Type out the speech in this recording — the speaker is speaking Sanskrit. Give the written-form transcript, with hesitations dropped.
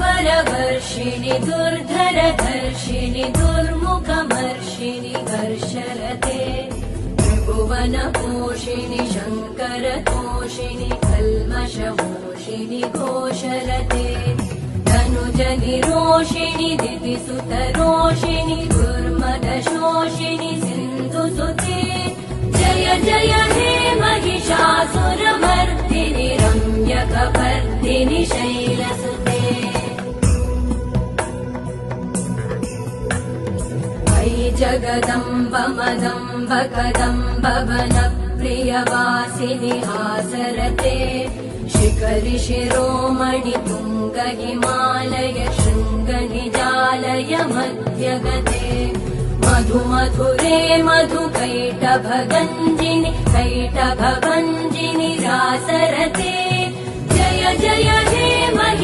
वरवर्षिणि दुर्धरधर्षिणि दुर्मुखमर्षिणि हर्षरते त्रिभुवनपोषिणि शङ्करतोषिणि कल्मषमोषिणि घोषरते धनुजनिरोषिणि दितिसुतरोषिणि दुर्मदशोषिणि सिन्धुसुते जय जय हे महिषासुरमर्दिनि रम्यकपर्दिनि शैलसुते मयि जगदम्ब मदम्ब कदम्ब वनप्रियवासिनि हासरते शिखरि शिरोमणि तुङ्ग हिमालय शृङ्ग निजालय मध्यगते मधु मधुरे मधु कैटभगञ्जिनि कैटभभञ्जिनि रासरते जय जय हे